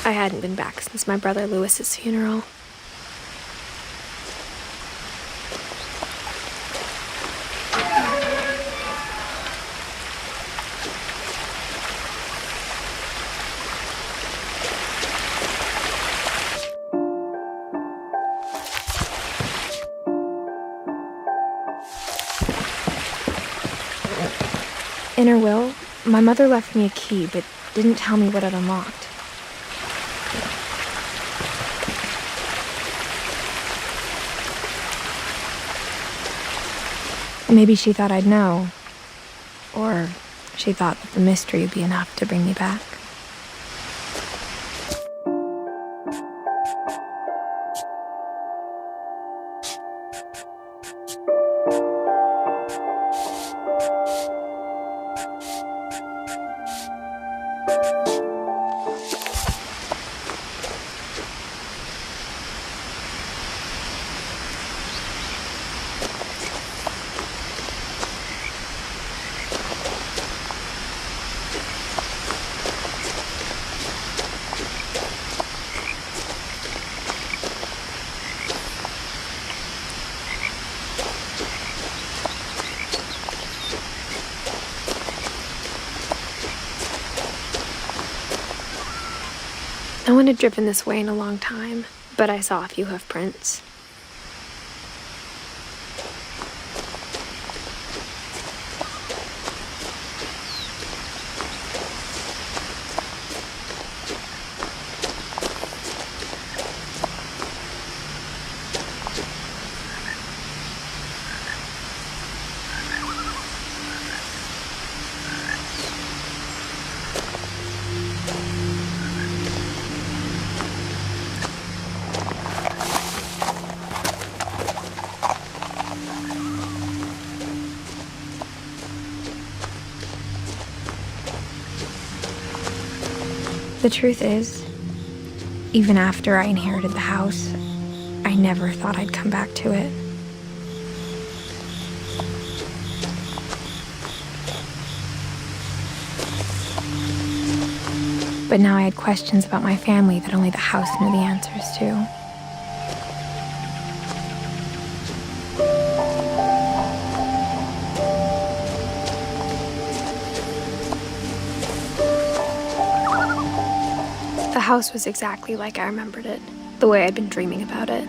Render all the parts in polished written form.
I hadn't been back since my brother Lewis's funeral. In her will, my mother left me a key, but didn't tell me what it unlocked. Maybe she thought I'd know, or she thought that the mystery would be enough to bring me back. No one had driven this way in a long time, but I saw a few hoof prints. The truth is, even after I inherited the house, I never thought I'd come back to it. But now I had questions about my family that only the house knew the answers to. The house was exactly like I remembered it, the way I'd been dreaming about it.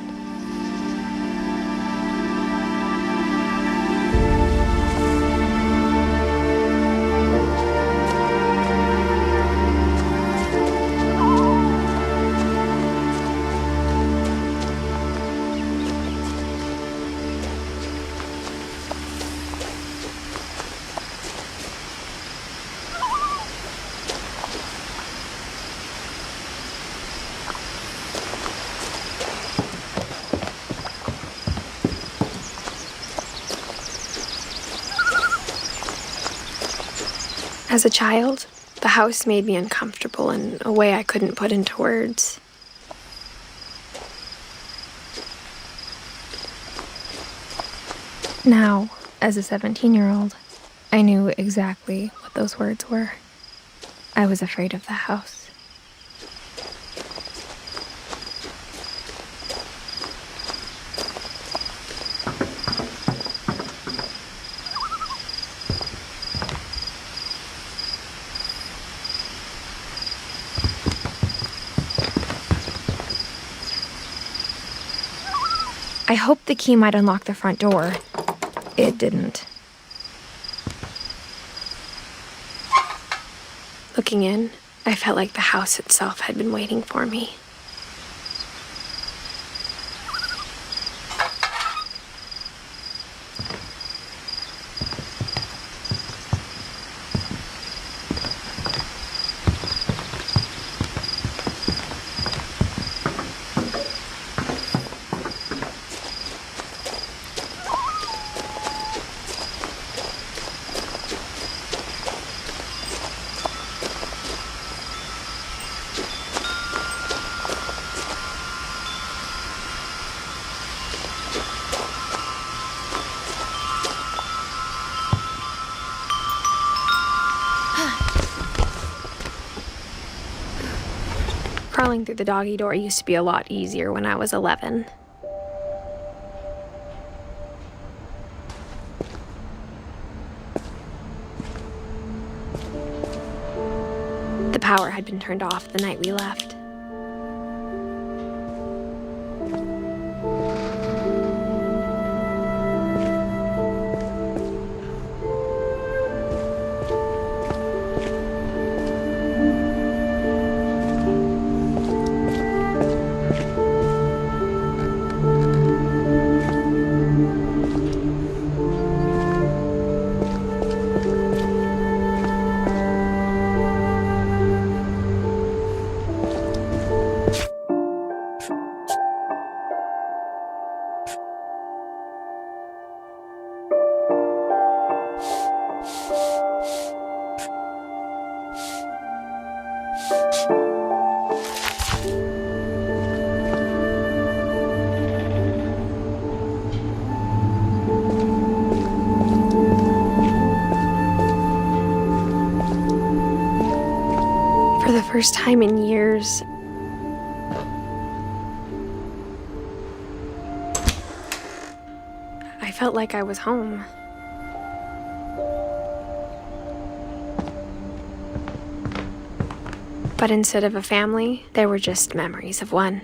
As a child, the house made me uncomfortable in a way I couldn't put into words. Now, as a 17-year-old, I knew exactly what those words were. I was afraid of the house. I hoped the key might unlock the front door. It didn't. Looking in, I felt like the house itself had been waiting for me. Crawling through the doggy door used to be a lot easier when I was 11. The power had been turned off the night we left. For the first time in years, I felt like I was home. But instead of a family, there were just memories of one.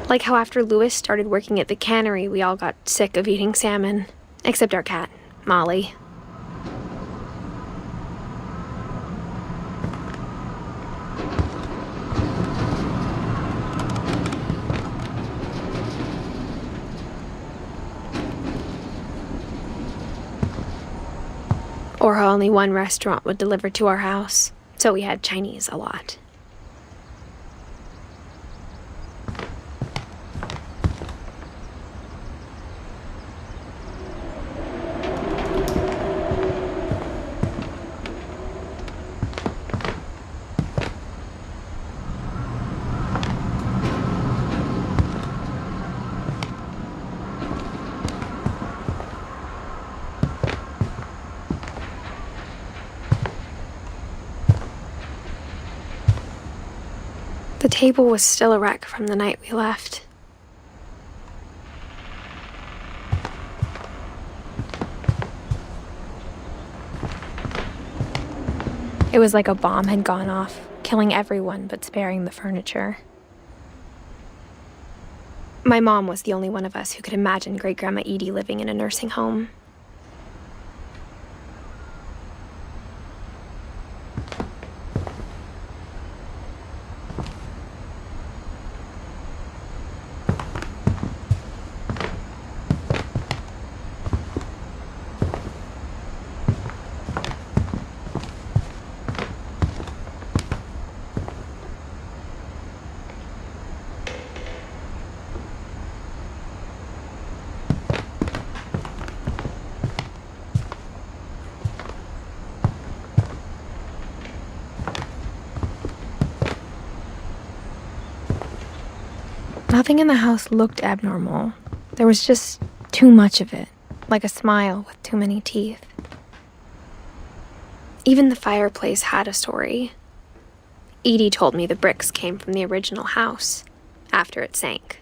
Like how after Louis started working at the cannery, we all got sick of eating salmon. Except our cat, Molly. Or how only one restaurant would deliver to our house, so we had Chinese a lot. The table was still a wreck from the night we left. It was like a bomb had gone off, killing everyone but sparing the furniture. My mom was the only one of us who could imagine Great-Grandma Edie living in a nursing home. Nothing in the house looked abnormal. There was just too much of it, like a smile with too many teeth. Even the fireplace had a story. Edie told me the bricks came from the original house, after it sank.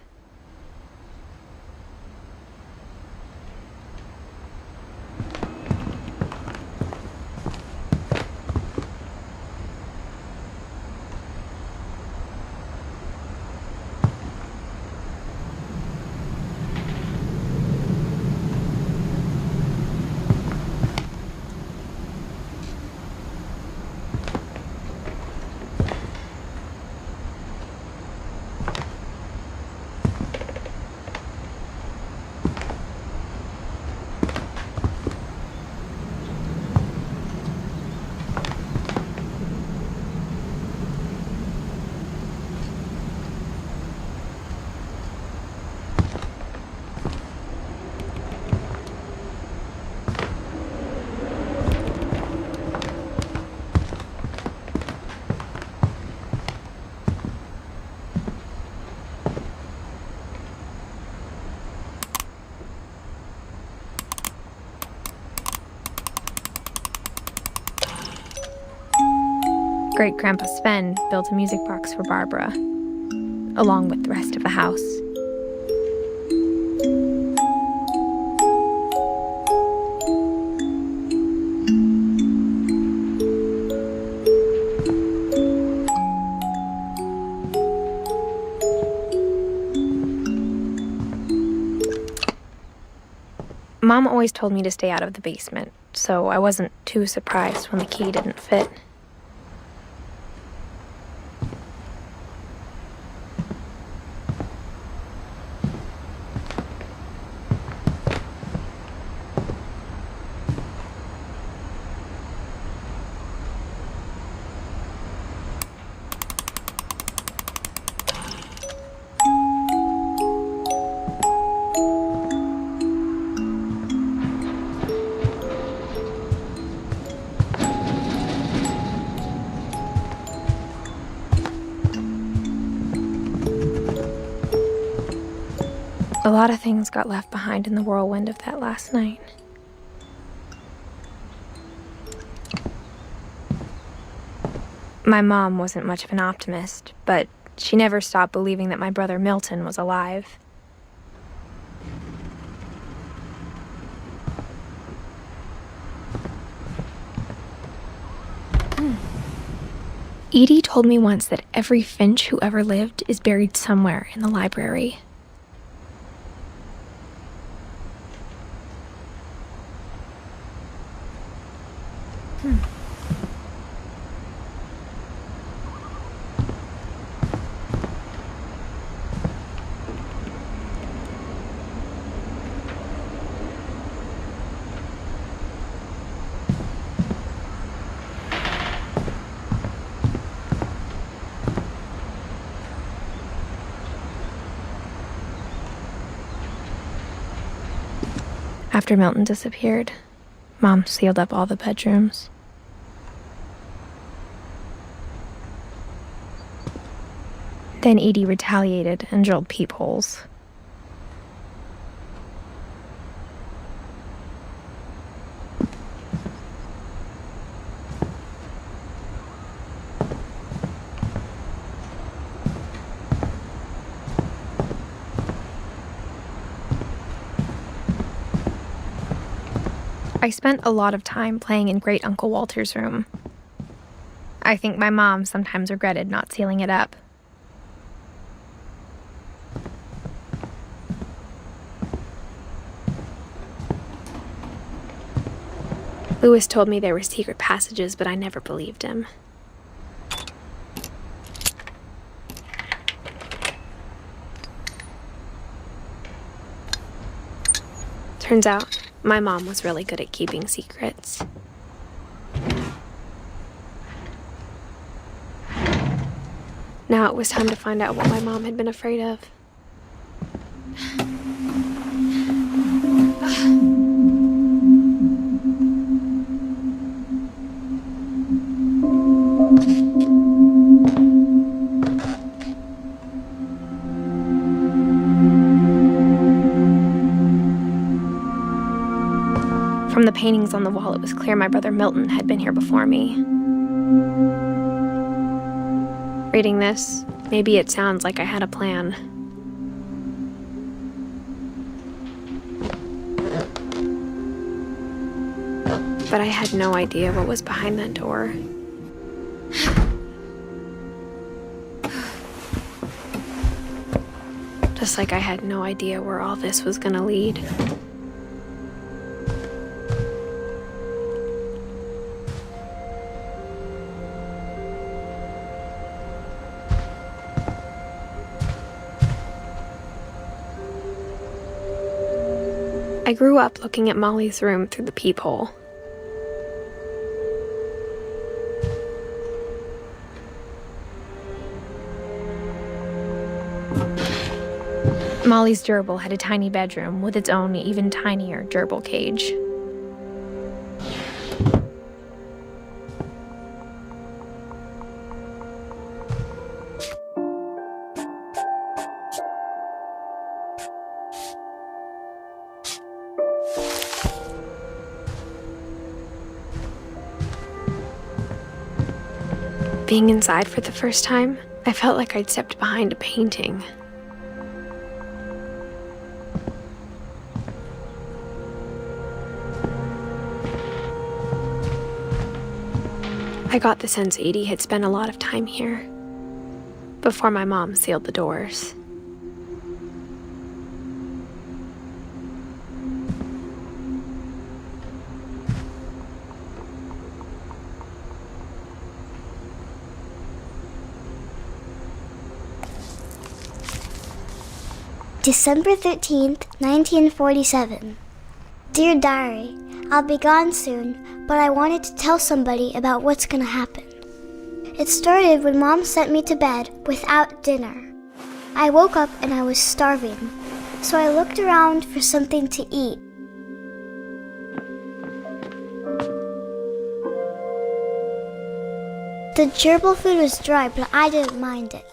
Great-Grandpa Sven built a music box for Barbara, along with the rest of the house. Mom always told me to stay out of the basement, so I wasn't too surprised when the key didn't fit. A lot of things got left behind in the whirlwind of that last night. My mom wasn't much of an optimist, but she never stopped believing that my brother Milton was alive. Edie told me once that every Finch who ever lived is buried somewhere in the library. After Milton disappeared, Mom sealed up all the bedrooms. Then Edie retaliated and drilled peepholes. I spent a lot of time playing in Great Uncle Walter's room. I think my mom sometimes regretted not sealing it up. Lewis told me there were secret passages, but I never believed him. Turns out, my mom was really good at keeping secrets. Now it was time to find out what my mom had been afraid of. From the paintings on the wall, it was clear my brother Milton had been here before me. Reading this, maybe it sounds like I had a plan. But I had no idea what was behind that door. Just like I had no idea where all this was gonna lead. I grew up looking at Molly's room through the peephole. Molly's gerbil had a tiny bedroom with its own even tinier gerbil cage. Being inside for the first time, I felt like I'd stepped behind a painting. I got the sense Edie had spent a lot of time here before my mom sealed the doors. December 13th, 1947. Dear Diary, I'll be gone soon, but I wanted to tell somebody about what's gonna happen. It started when Mom sent me to bed without dinner. I woke up and I was starving, so I looked around for something to eat. The gerbil food was dry, but I didn't mind it.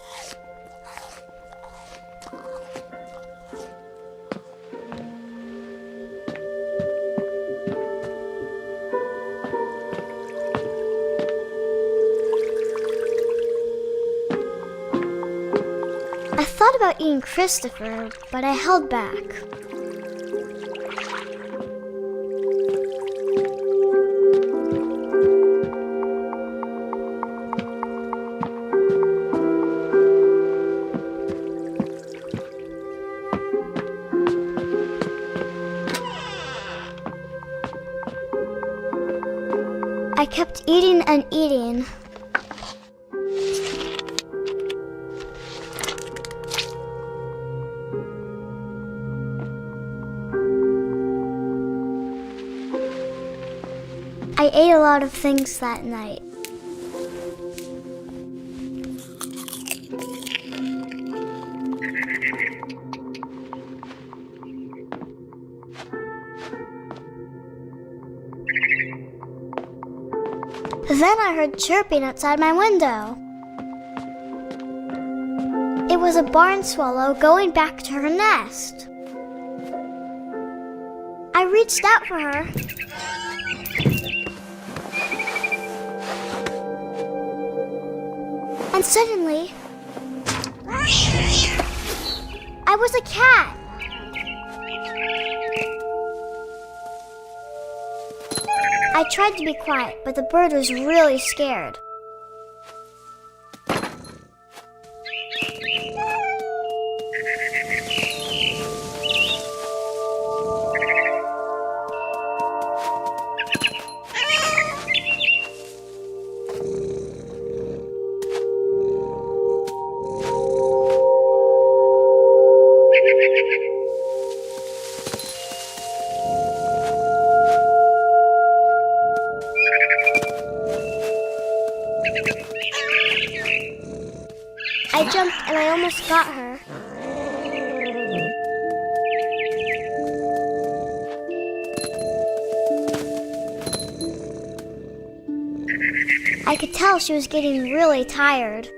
I thought about eating Christopher, but I held back. I kept eating and eating. I ate a lot of things that night. Then I heard chirping outside my window. It was a barn swallow going back to her nest. I reached out for her. And suddenly, I was a cat. I tried to be quiet, but the bird was really scared. I jumped and I almost got her. I could tell she was getting really tired.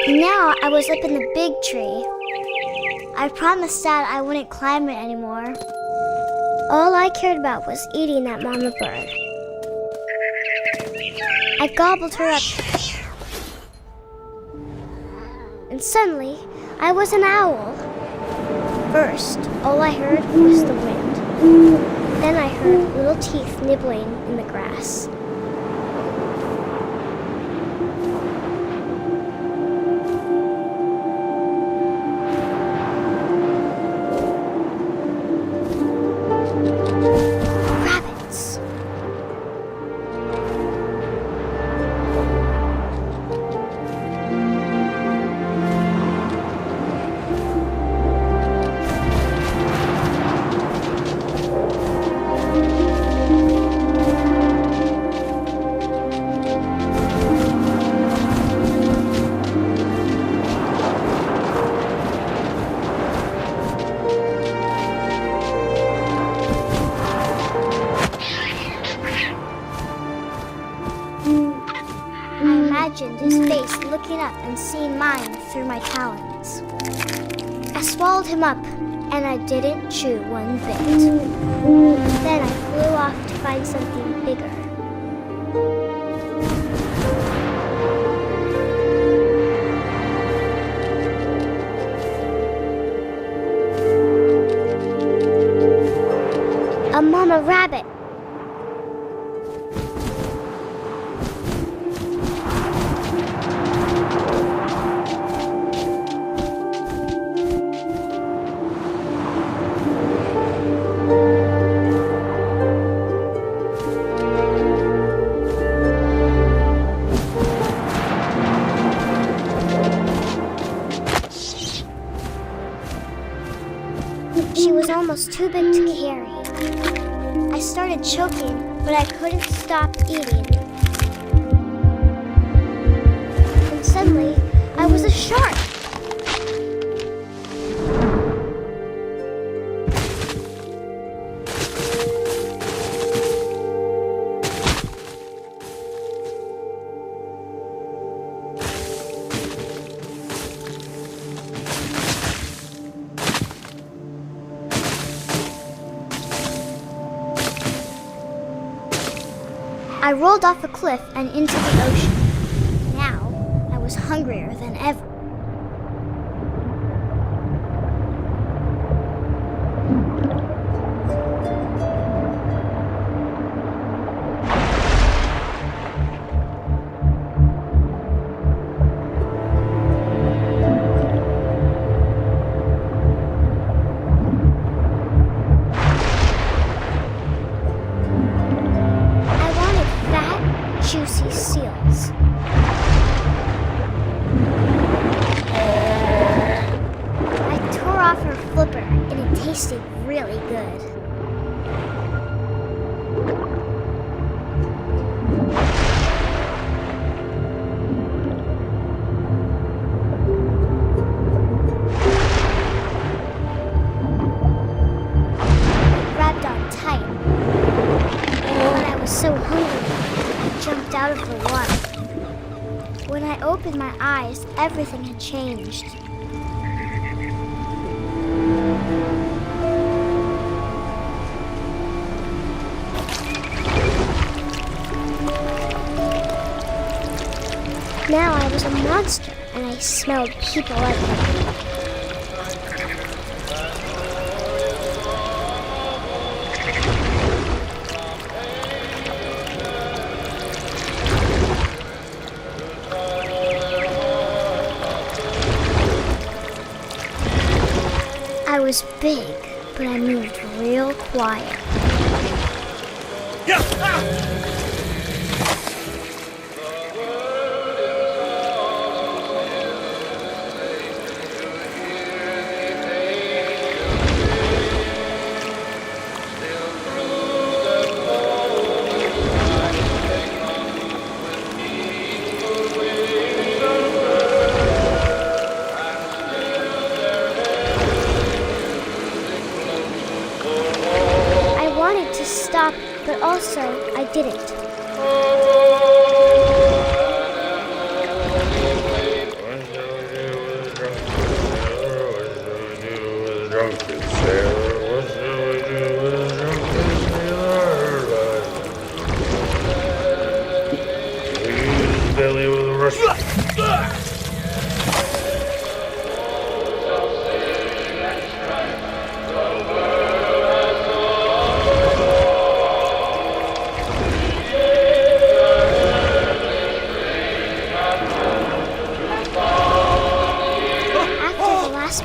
Now I was up in the big tree. I promised Dad I wouldn't climb it anymore. All I cared about was eating that mama bird. I gobbled her up. And suddenly, I was an owl. First, all I heard was the wind. Then I heard little teeth nibbling in the grass. my talons. I swallowed him up, and I didn't chew one bit. Then I flew off to find something bigger. A mama rabbit. She was almost too big to carry. I started choking, but I couldn't stop eating. And suddenly, I was a shark. I rolled off a cliff and into the ocean. Now, I was hungrier than ever. Juicy seals. I tore off her flipper and it tasted really good. I grabbed on tight, but I was so hungry. Jumped out of the water. When I opened my eyes, everything had changed. Now I was a monster, and I smelled people everywhere. I was big, but I moved real quiet. Stop, but also I didn't.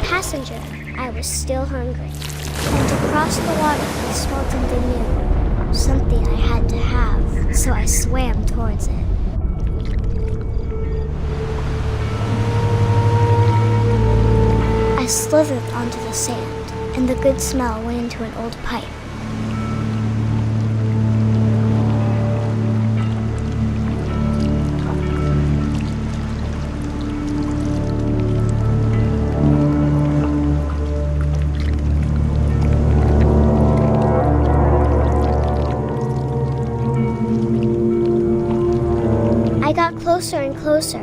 Passenger, I was still hungry. And to cross the water, I smelled something new. Something I had to have, so I swam towards it. I slithered onto the sand, and the good smell went into an old pipe. I got closer and closer.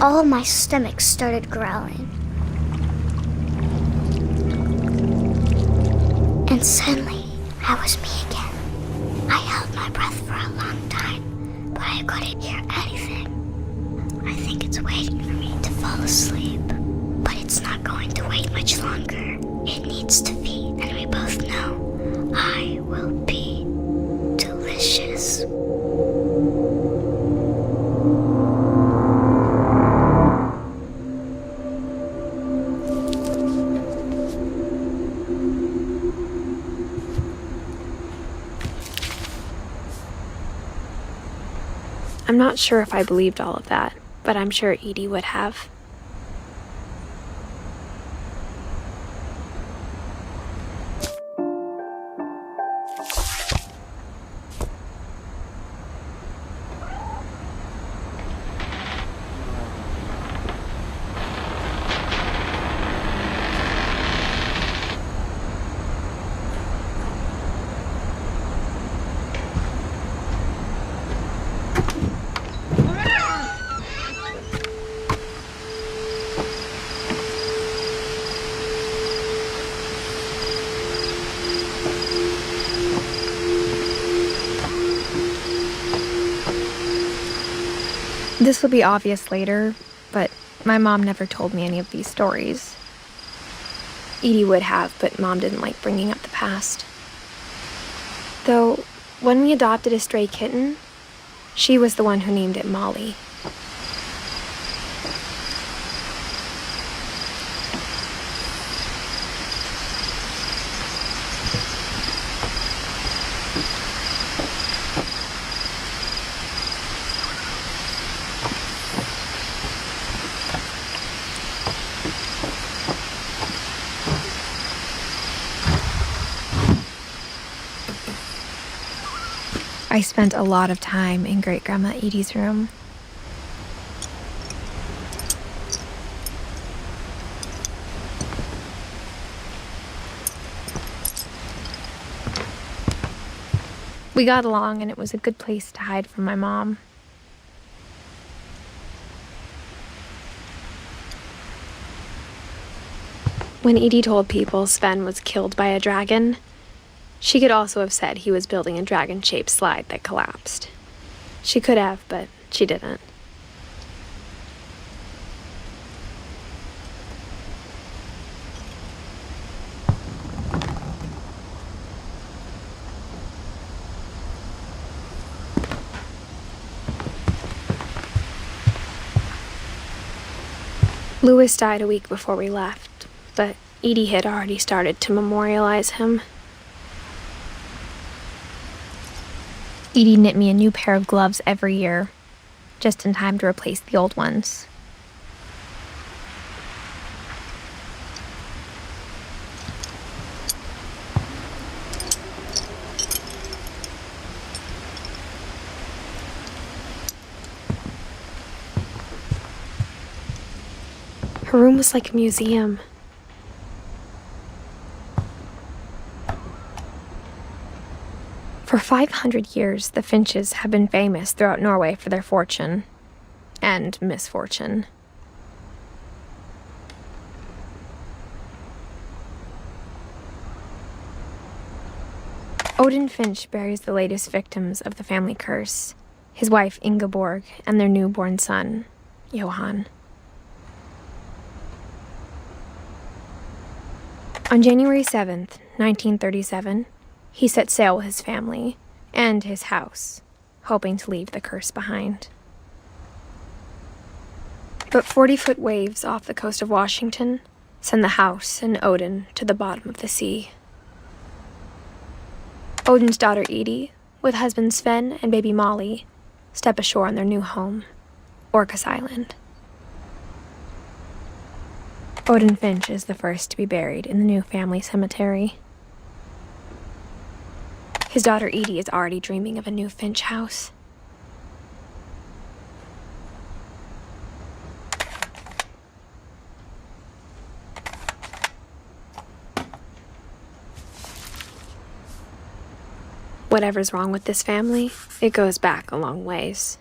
all my stomach started growling. And suddenly, I was me again. I held my breath for a long time, but I couldn't hear anything. I think it's waiting for me to fall asleep, but it's not going to wait much longer. It needs to feed, and we both know I will be delicious. I'm not sure if I believed all of that, but I'm sure Edie would have. This will be obvious later, but my mom never told me any of these stories. Edie would have, but Mom didn't like bringing up the past. Though, when we adopted a stray kitten, she was the one who named it Molly. I spent a lot of time in Great-Grandma Edie's room. We got along, and it was a good place to hide from my mom. When Edie told people Sven was killed by a dragon, she could also have said he was building a dragon-shaped slide that collapsed. She could have, but she didn't. Louis died a week before we left, but Edie had already started to memorialize him. Edie knit me a new pair of gloves every year, just in time to replace the old ones. Her room was like a museum. For 500 years, the Finches have been famous throughout Norway for their fortune and misfortune. Odin Finch buries the latest victims of the family curse, his wife Ingeborg and their newborn son, Johan. On January 7th, 1937, he set sail with his family and his house, hoping to leave the curse behind. But 40-foot waves off the coast of Washington send the house and Odin to the bottom of the sea. Odin's daughter Edie, with husband Sven and baby Molly, step ashore on their new home, Orcas Island. Odin Finch is the first to be buried in the new family cemetery. His daughter Edie is already dreaming of a new Finch house. Whatever's wrong with this family, it goes back a long ways.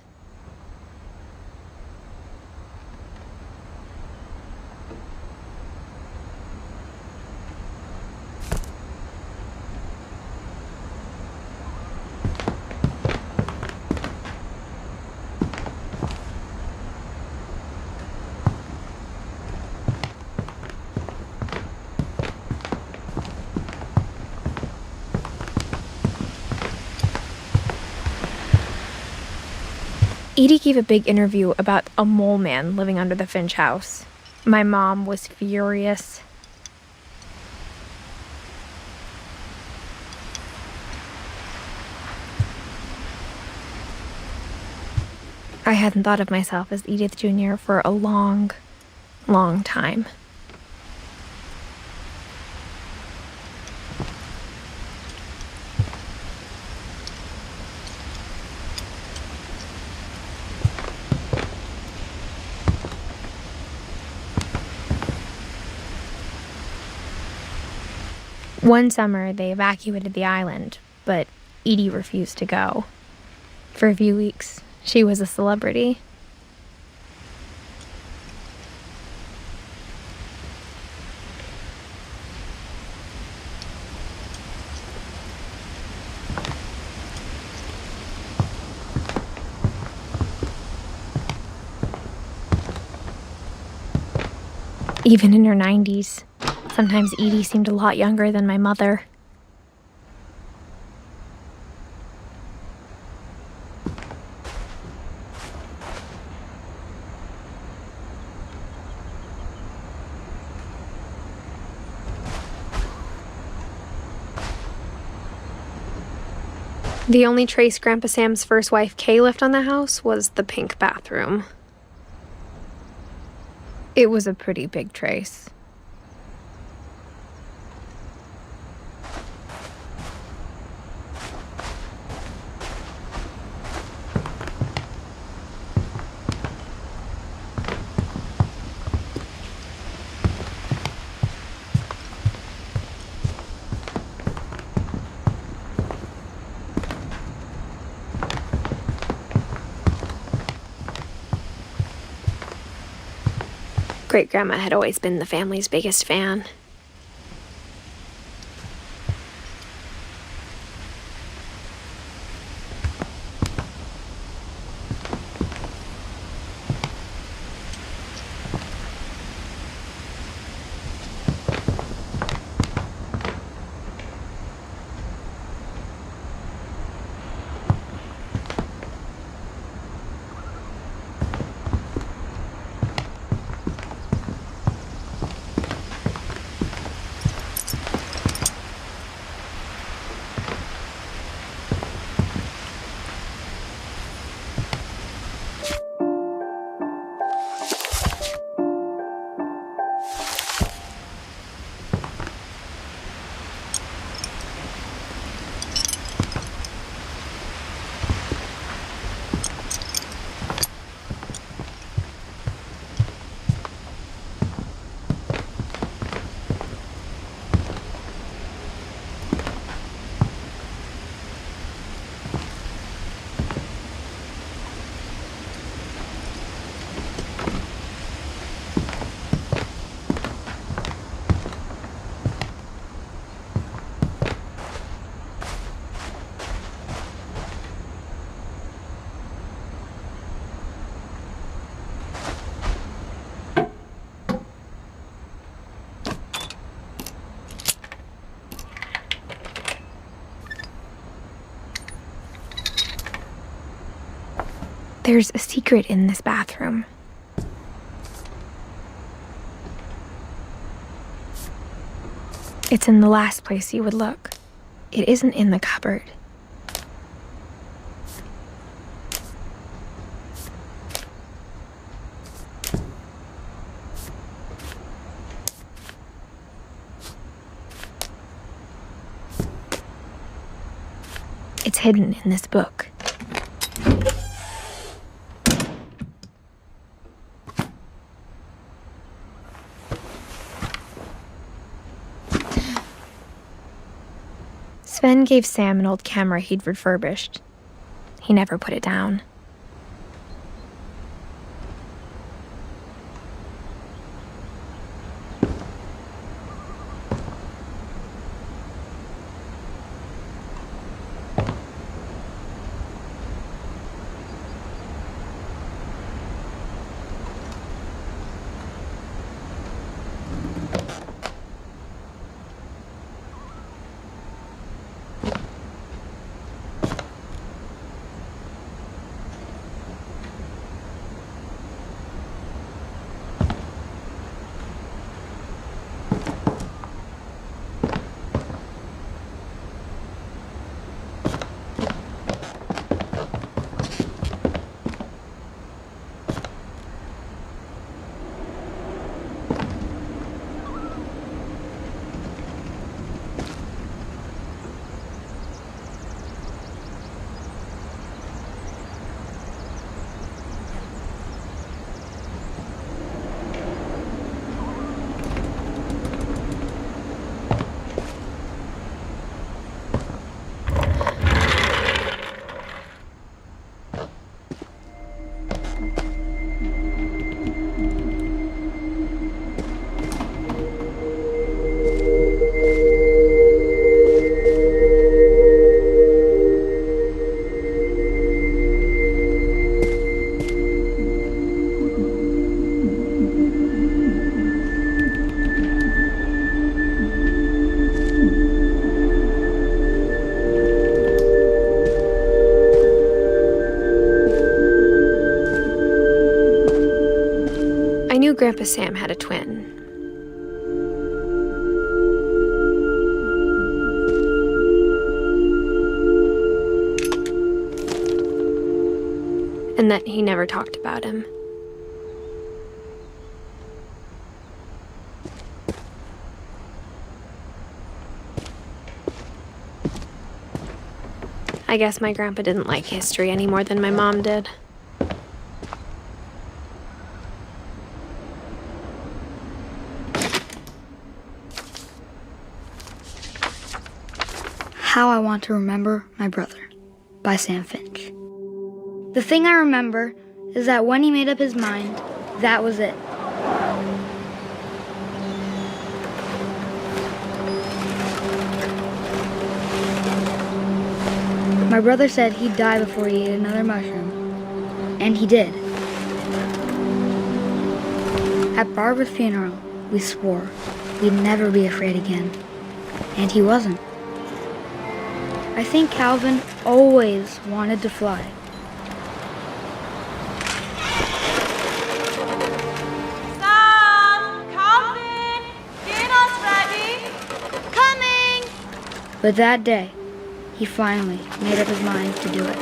Edie gave a big interview about a mole man living under the Finch house. My mom was furious. I hadn't thought of myself as Edith Jr. for a long, long time. One summer, they evacuated the island, but Edie refused to go. For a few weeks, she was a celebrity. Even in her 90s, sometimes Edie seemed a lot younger than my mother. The only trace Grandpa Sam's first wife, Kay, left on the house was the pink bathroom. It was a pretty big trace. Great-grandma had always been the family's biggest fan. There's a secret in this bathroom. It's in the last place you would look. It isn't in the cupboard. It's hidden in this book. Sven gave Sam an old camera he'd refurbished. He never put it down. I knew Grandpa Sam had a twin. And that he never talked about him. I guess my grandpa didn't like history any more than my mom did. How I Want to Remember My Brother by Sam Finch. The thing I remember is that when he made up his mind, that was it. My brother said he'd die before he ate another mushroom, and he did. At Barbara's funeral, we swore we'd never be afraid again, and he wasn't. I think Calvin always wanted to fly. Sam! Calvin! Dinner's ready! Coming! But that day, he finally made up his mind to do it.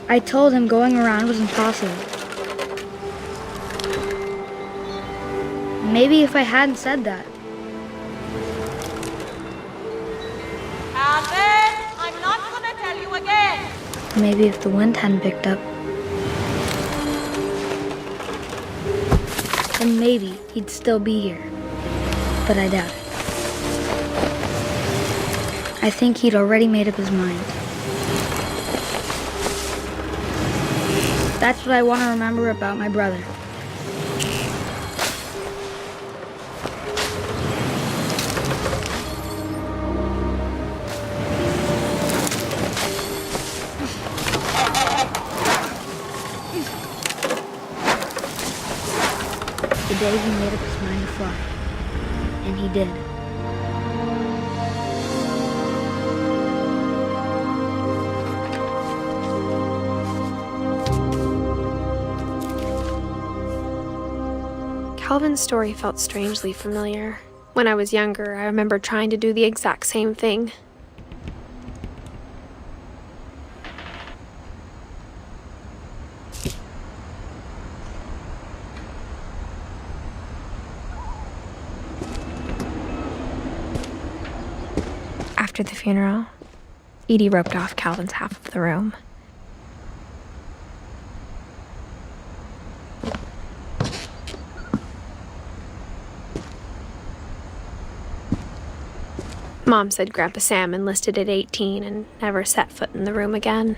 I told him going around was impossible. Maybe if I hadn't said that, Calvin! I'm not gonna tell you again! maybe if the wind hadn't picked up, then maybe he'd still be here. But I doubt it. I think he'd already made up his mind. That's what I want to remember about my brother. The day he made up his mind to fly. And he did. Calvin's story felt strangely familiar. When I was younger, I remember trying to do the exact same thing. After the funeral, Edie roped off Calvin's half of the room. Mom said Grandpa Sam enlisted at 18 and never set foot in the room again.